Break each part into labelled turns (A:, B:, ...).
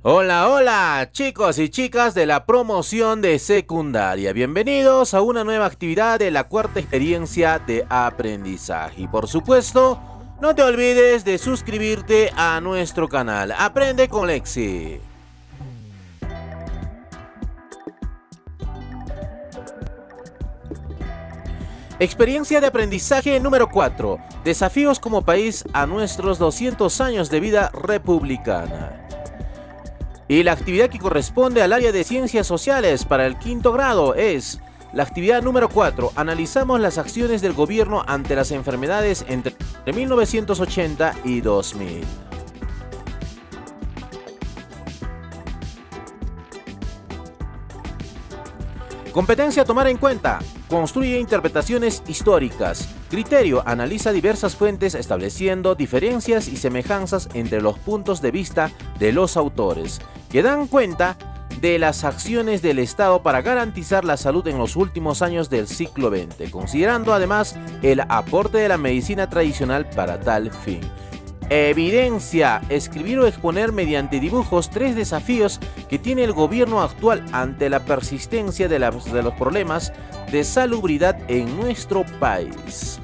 A: Hola, hola, chicos y chicas de la promoción de secundaria. Bienvenidos a una nueva actividad de la cuarta experiencia de aprendizaje. Y por supuesto, no te olvides de suscribirte a nuestro canal. Aprende con Lexi. Experiencia de aprendizaje número 4. Desafíos como país a nuestros 200 años de vida republicana. Y la actividad que corresponde al área de ciencias sociales para el quinto grado es la actividad número 4. Analizamos las acciones del gobierno ante las enfermedades entre 1980 y 2000. Competencia a tomar en cuenta. Construye interpretaciones históricas. Criterio. Analiza diversas fuentes estableciendo diferencias y semejanzas entre los puntos de vista de los autores, que dan cuenta de las acciones del Estado para garantizar la salud en los últimos años del siglo XX, considerando además el aporte de la medicina tradicional para tal fin. Evidencia. Escribir o exponer mediante dibujos 3 desafíos que tiene el gobierno actual ante la persistencia de los problemas de salubridad en nuestro país.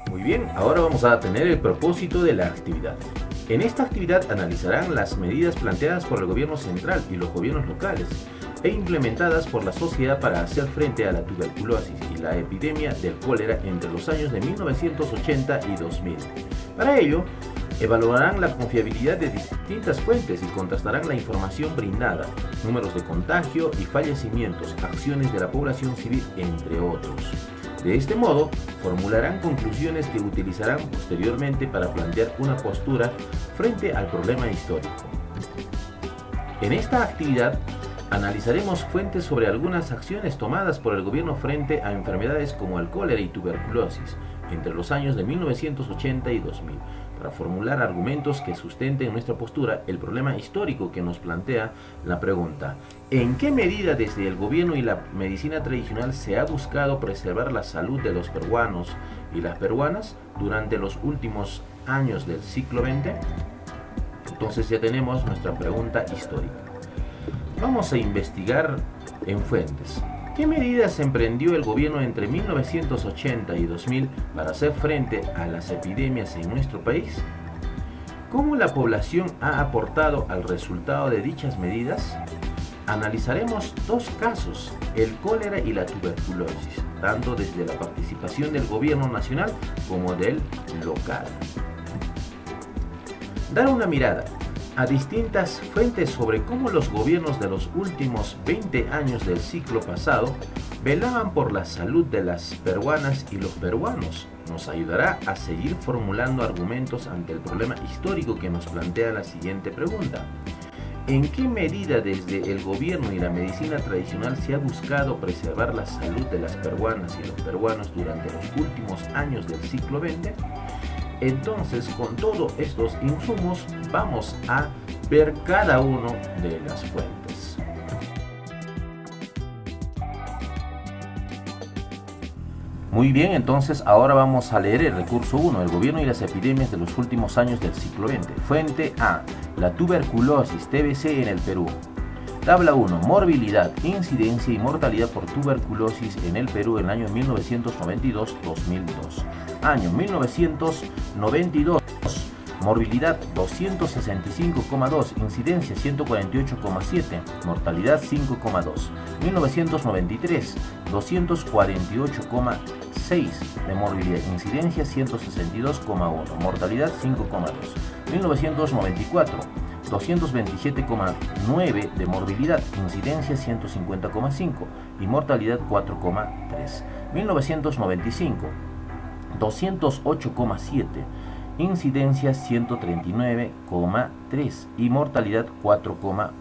A: Muy bien, ahora vamos a tener el propósito de la actividad. En esta actividad analizarán las medidas planteadas por el gobierno central y los gobiernos locales e implementadas por la sociedad para hacer frente a la tuberculosis y la epidemia del cólera entre los años de 1980 y 2000. Para ello, evaluarán la confiabilidad de distintas fuentes y contrastarán la información brindada, números de contagio y fallecimientos, acciones de la población civil, entre otros. De este modo, formularán conclusiones que utilizarán posteriormente para plantear una postura frente al problema histórico. En esta actividad, analizaremos fuentes sobre algunas acciones tomadas por el gobierno frente a enfermedades como el cólera y tuberculosis entre los años de 1980 y 2000, para formular argumentos que sustenten nuestra postura el problema histórico que nos plantea la pregunta: ¿en qué medida desde el gobierno y la medicina tradicional se ha buscado preservar la salud de los peruanos y las peruanas durante los últimos años del siglo XX? Entonces ya tenemos nuestra pregunta histórica. Vamos a investigar en fuentes. ¿Qué medidas emprendió el gobierno entre 1980 y 2000 para hacer frente a las epidemias en nuestro país? ¿Cómo la población ha aportado al resultado de dichas medidas? Analizaremos 2 casos, el cólera y la tuberculosis, tanto desde la participación del gobierno nacional como del local. Dar una mirada a distintas fuentes sobre cómo los gobiernos de los últimos 20 años del siglo pasado velaban por la salud de las peruanas y los peruanos nos ayudará a seguir formulando argumentos ante el problema histórico que nos plantea la siguiente pregunta: ¿en qué medida desde el gobierno y la medicina tradicional se ha buscado preservar la salud de las peruanas y los peruanos durante los últimos años del siglo XX? Entonces, con todos estos insumos, vamos a ver cada uno de las fuentes. Muy bien, entonces ahora vamos a leer el recurso 1, el gobierno y las epidemias de los últimos años del siglo XX. Fuente A, la tuberculosis TBC en el Perú. Tabla 1, morbilidad, incidencia y mortalidad por tuberculosis en el Perú en el año 1992-2002. Año 1992, morbilidad 265,2, incidencia 148,7, mortalidad 5,2. 1993, 248,6 de morbilidad, incidencia 162,1, mortalidad 5,2. 1994, 227,9 de morbilidad, incidencia 150,5 y mortalidad 4,3. 1995, 208,7, incidencia 139,3 y mortalidad 4,8.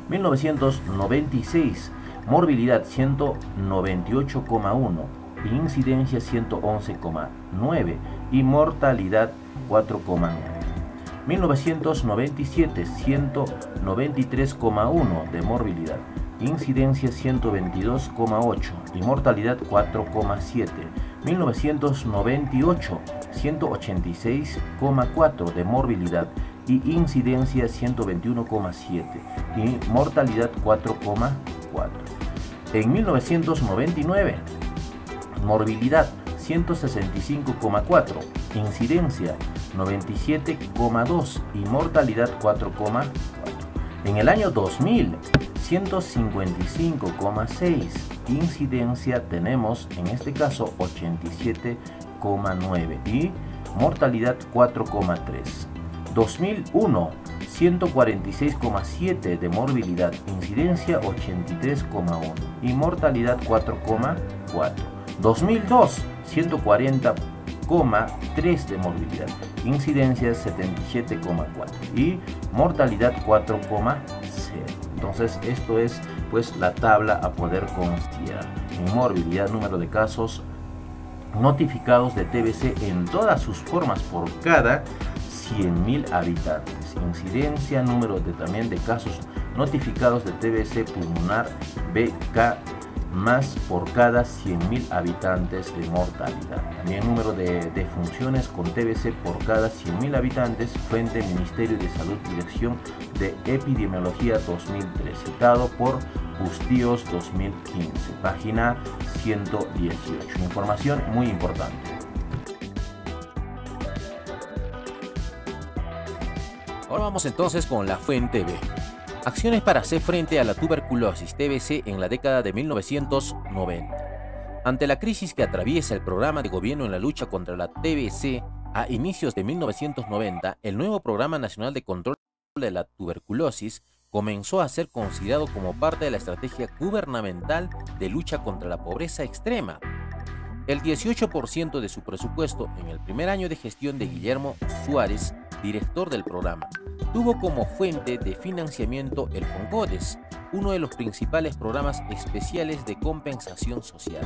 A: 1996, morbilidad 198,1, incidencia 111,9 y mortalidad 4,9. 1997, 193,1 de morbilidad, incidencia 122,8 y mortalidad 4,7. 1998, 186,4 de morbilidad y incidencia 121,7 y mortalidad 4,4. En 1999, morbilidad 165,4, incidencia 97,2 y mortalidad 4,4. En el año 2000, 155,6, incidencia tenemos en este caso 87,9 y mortalidad 4,3. 2001, 146,7 de morbilidad, incidencia 83,1 y mortalidad 4,4. 2002, 140,3 de morbilidad, incidencia 77,4 y mortalidad 4,0. Entonces esto es pues la tabla a poder considerar. En morbilidad, número de casos notificados de TBC en todas sus formas por cada 100.000 habitantes. Incidencia, número también de casos notificados de TBC pulmonar BK más por cada 100.000 habitantes de mortalidad. También número de defunciones con TBC por cada 100.000 habitantes, fuente Ministerio de Salud, Dirección de Epidemiología 2003, citado por Bustíos 2015, página 118. Información muy importante.
B: Ahora vamos entonces con la fuente B. Acciones para hacer frente a la tuberculosis TBC en la década de 1990. Ante la crisis que atraviesa el programa de gobierno en la lucha contra la TBC a inicios de 1990, el nuevo Programa Nacional de Control de la Tuberculosis comenzó a ser considerado como parte de la estrategia gubernamental de lucha contra la pobreza extrema. El 18% de su presupuesto en el primer año de gestión de Guillermo Suárez, director del programa, tuvo como fuente de financiamiento el FONCODES, uno de los principales programas especiales de compensación social,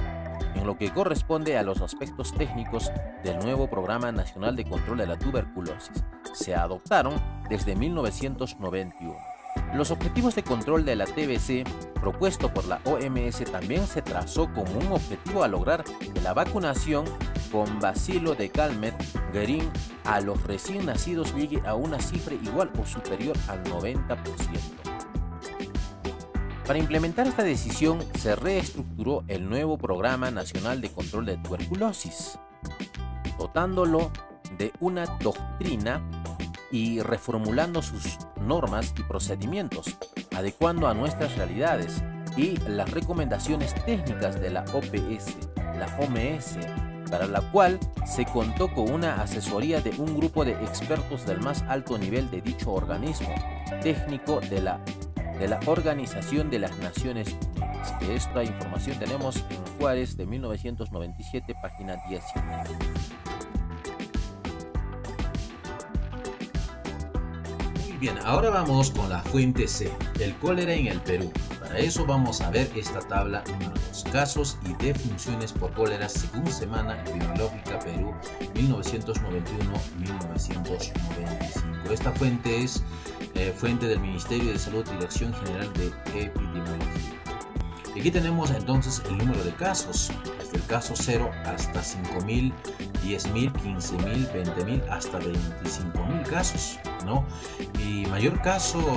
B: en lo que corresponde a los aspectos técnicos del nuevo Programa Nacional de Control de la Tuberculosis. Se adoptaron desde 1991. Los objetivos de control de la TBC propuesto por la OMS también se trazó como un objetivo a lograr que la vacunación con bacilo de Calmette-Guerin a los recién nacidos llegue a una cifra igual o superior al 90%. Para implementar esta decisión se reestructuró el nuevo Programa Nacional de Control de Tuberculosis, dotándolo de una doctrina y reformulando sus normas y procedimientos, adecuando a nuestras realidades y las recomendaciones técnicas de la OPS, la OMS, para la cual se contó con una asesoría de un grupo de expertos del más alto nivel de dicho organismo técnico de la Organización de las Naciones Unidas. Esta información tenemos en Juárez de 1997, página 19.
C: Bien, ahora vamos con la fuente C, el cólera en el Perú. Para eso vamos a ver esta tabla número 2, casos y defunciones por cólera según Semana Epidemiológica Perú 1991-1995. Esta fuente es fuente del Ministerio de Salud, Dirección General de Epidemiología. Aquí tenemos entonces el número de casos, desde el caso 0 hasta 5.000, 10.000, 15.000, 20.000, hasta 25.000 casos, ¿no? Y mayor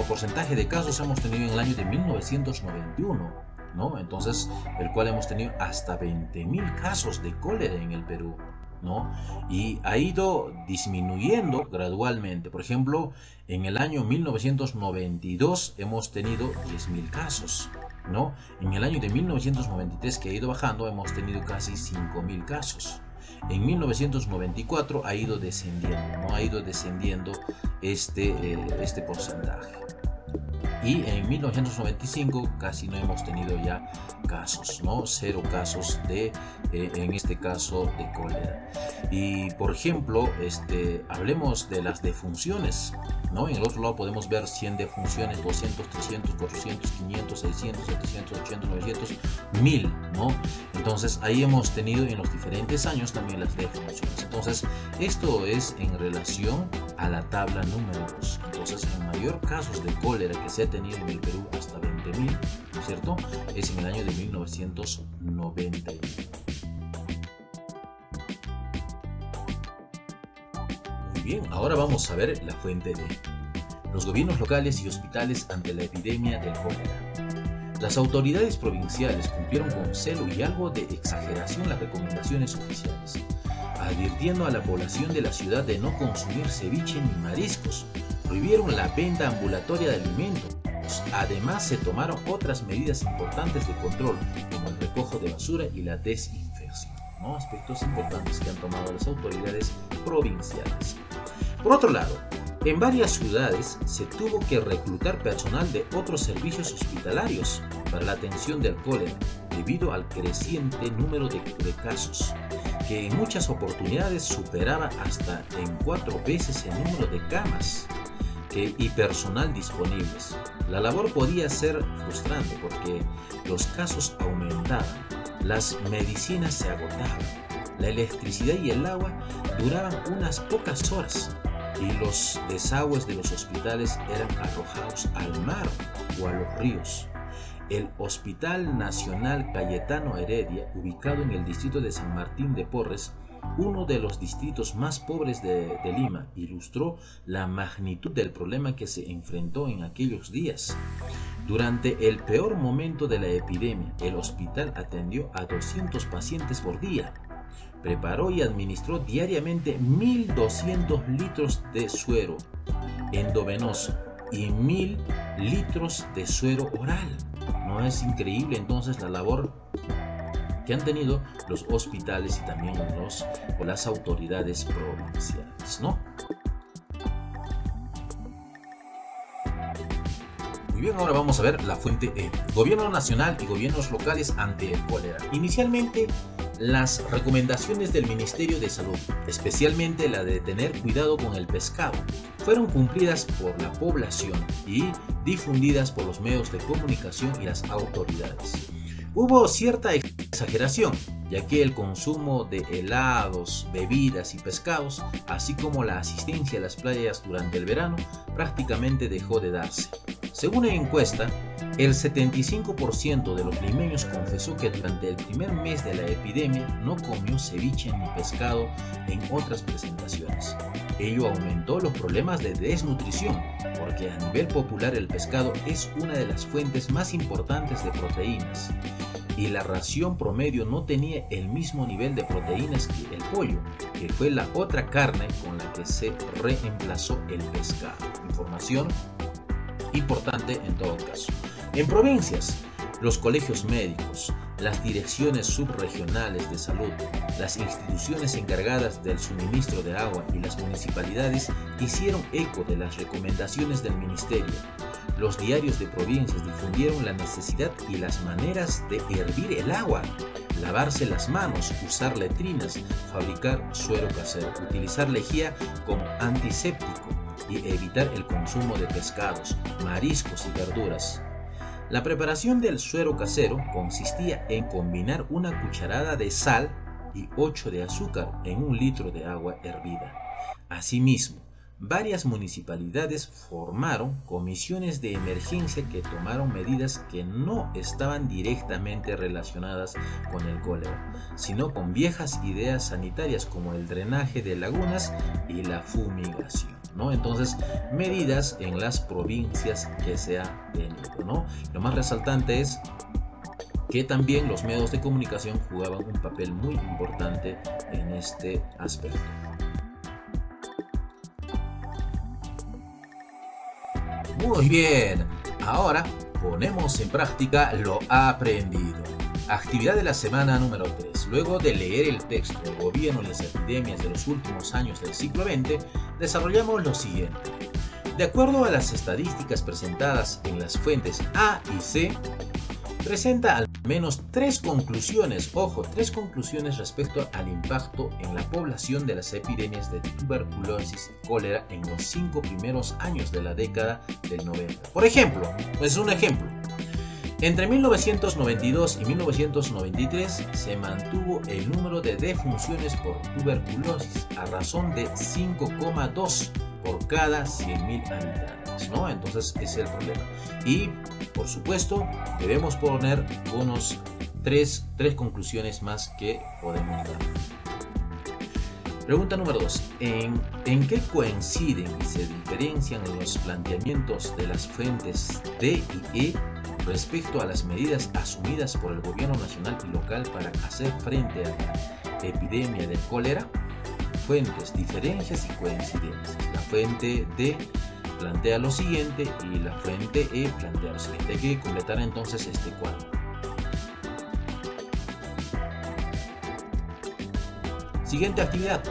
C: porcentaje de casos hemos tenido en el año de 1991, ¿no? Entonces, el cual hemos tenido hasta 20.000 casos de cólera en el Perú, ¿no? Y ha ido disminuyendo gradualmente. Por ejemplo, en el año 1992 hemos tenido 10.000 casos, ¿no? En el año de 1993, que ha ido bajando, hemos tenido casi 5.000 casos. En 1994 ha ido descendiendo, ¿no? Ha ido descendiendo este porcentaje. Y en 1995 casi no hemos tenido ya casos, ¿no? 0 casos en este caso de cólera. Y por ejemplo, hablemos de las defunciones, ¿no? En el otro lado podemos ver 100 defunciones, 200, 300, 400, 500, 600, 700, 800, 900, 1000, ¿no? Entonces ahí hemos tenido en los diferentes años también las defunciones. Entonces esto es en relación a la tabla número 2. Entonces el mayor casos de cólera que se ha tenido en el Perú, hasta 20.000, ¿no es cierto?, es en el año de 1991. Muy bien, ahora vamos a ver la fuente de los gobiernos locales y hospitales ante la epidemia del cólera. Las autoridades provinciales cumplieron con celo y algo de exageración las recomendaciones oficiales, advirtiendo a la población de la ciudad de no consumir ceviche ni mariscos. Prohibieron la venta ambulatoria de alimentos. Además, se tomaron otras medidas importantes de control, como el recojo de basura y la desinfección, ¿no? Aspectos importantes que han tomado las autoridades provinciales. Por otro lado, en varias ciudades se tuvo que reclutar personal de otros servicios hospitalarios para la atención del cólera, debido al creciente número de casos, que en muchas oportunidades superaba hasta en 4 veces el número de camas y personal disponibles. La labor podía ser frustrante porque los casos aumentaban, las medicinas se agotaban, la electricidad y el agua duraban unas pocas horas y los desagües de los hospitales eran arrojados al mar o a los ríos. El Hospital Nacional Cayetano Heredia, ubicado en el distrito de San Martín de Porres, uno de los distritos más pobres de Lima, ilustró la magnitud del problema que se enfrentó en aquellos días. Durante el peor momento de la epidemia, el hospital atendió a 200 pacientes por día. Preparó y administró diariamente 1.200 litros de suero endovenoso y 1.000 litros de suero oral. ¿No es increíble entonces la labor que han tenido los hospitales y también las autoridades provinciales, ¿no? Muy bien, ahora vamos a ver la fuente E. Gobierno nacional y gobiernos locales ante el cólera. Inicialmente, las recomendaciones del Ministerio de Salud, especialmente la de tener cuidado con el pescado, fueron cumplidas por la población y difundidas por los medios de comunicación y las autoridades. Hubo cierta exageración, ya que el consumo de helados, bebidas y pescados, así como la asistencia a las playas durante el verano, prácticamente dejó de darse. Según una encuesta, el 75% de los limeños confesó que durante el primer mes de la epidemia no comió ceviche ni pescado en otras presentaciones. Ello aumentó los problemas de desnutrición, porque a nivel popular el pescado es una de las fuentes más importantes de proteínas, y la ración promedio no tenía el mismo nivel de proteínas que el pollo, que fue la otra carne con la que se reemplazó el pescado. Información importante en todo caso. En provincias, los colegios médicos, las direcciones subregionales de salud, las instituciones encargadas del suministro de agua y las municipalidades hicieron eco de las recomendaciones del ministerio. Los diarios de provincias difundieron la necesidad y las maneras de hervir el agua, lavarse las manos, usar letrinas, fabricar suero casero, utilizar lejía como antiséptico y evitar el consumo de pescados, mariscos y verduras. La preparación del suero casero consistía en combinar una cucharada de sal y 8 de azúcar en 1 litro de agua hervida. Asimismo, varias municipalidades formaron comisiones de emergencia que tomaron medidas que no estaban directamente relacionadas con el cólera, sino con viejas ideas sanitarias como el drenaje de lagunas y la fumigación, ¿no? Entonces, medidas en las provincias que se ha tenido, ¿no? Lo más resaltante es que también los medios de comunicación jugaban un papel muy importante en este aspecto. Muy bien, ahora ponemos en práctica lo aprendido. Actividad de la semana número 3. Luego de leer el texto del gobierno y las epidemias de los últimos años del siglo XX, desarrollamos lo siguiente. De acuerdo a las estadísticas presentadas en las fuentes A y C, presenta al menos 3 conclusiones, ojo, 3 conclusiones respecto al impacto en la población de las epidemias de tuberculosis y cólera en los 5 primeros años de la década del 90. Por ejemplo, es un ejemplo. Entre 1992 y 1993 se mantuvo el número de defunciones por tuberculosis a razón de 5,2 por cada 100.000 habitantes, ¿no? Entonces ese es el problema. Y por supuesto debemos poner unos tres conclusiones más que podemos dar. Pregunta número 2. ¿En qué coinciden y se diferencian los planteamientos de las fuentes D y E respecto a las medidas asumidas por el gobierno nacional y local para hacer frente a la epidemia del cólera? Fuentes, diferencias y coincidencias. La fuente D plantea lo siguiente y la fuente E plantea lo siguiente. Hay que completar entonces este cuadro. Siguiente actividad.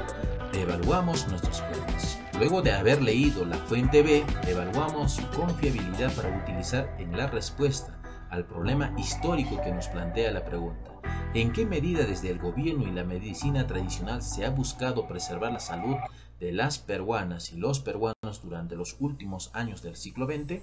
C: Evaluamos nuestras fuentes. Luego de haber leído la fuente B, evaluamos su confiabilidad para utilizar en la respuesta al problema histórico que nos plantea la pregunta. ¿En qué medida desde el gobierno y la medicina tradicional se ha buscado preservar la salud de las peruanas y los peruanos durante los últimos años del siglo XX?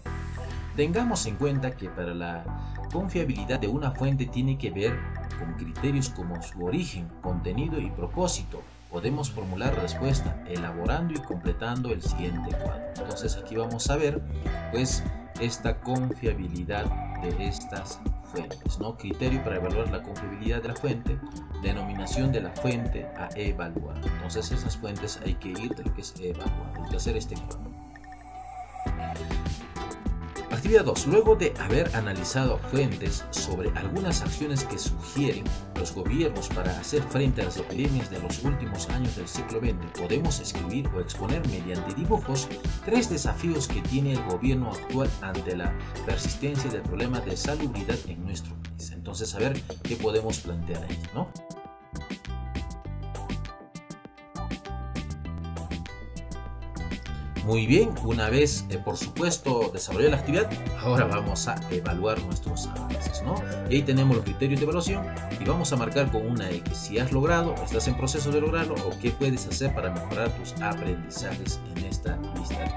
C: Tengamos en cuenta que para la confiabilidad de una fuente tiene que ver con criterios como su origen, contenido y propósito. Podemos formular respuesta elaborando y completando el siguiente cuadro. Entonces aquí vamos a ver pues esta confiabilidad de estas fuentes, ¿no? Criterio para evaluar la confiabilidad de la fuente, denominación de la fuente a evaluar. Entonces esas fuentes hay que ir de lo que es evaluar, hay que hacer este cuadro. Actividad 2. Luego de haber analizado fuentes sobre algunas acciones que sugieren los gobiernos para hacer frente a las epidemias de los últimos años del siglo XX, podemos escribir o exponer mediante dibujos 3 desafíos que tiene el gobierno actual ante la persistencia del problema de salubridad en nuestro país. Entonces, a ver qué podemos plantear ahí, ¿no? Muy bien, una vez, por supuesto, desarrollada la actividad, ahora vamos a evaluar nuestros avances, ¿no? Y ahí tenemos los criterios de evaluación y vamos a marcar con una X si has logrado, estás en proceso de lograrlo o qué puedes hacer para mejorar tus aprendizajes en esta lista de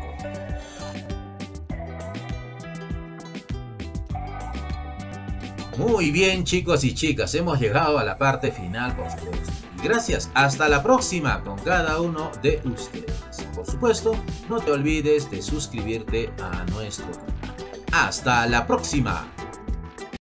C: códigos. Muy bien, chicos y chicas, hemos llegado a la parte final, por supuesto. Y gracias, hasta la próxima con cada uno de ustedes. Por supuesto, no te olvides de suscribirte a nuestro canal. ¡Hasta la próxima!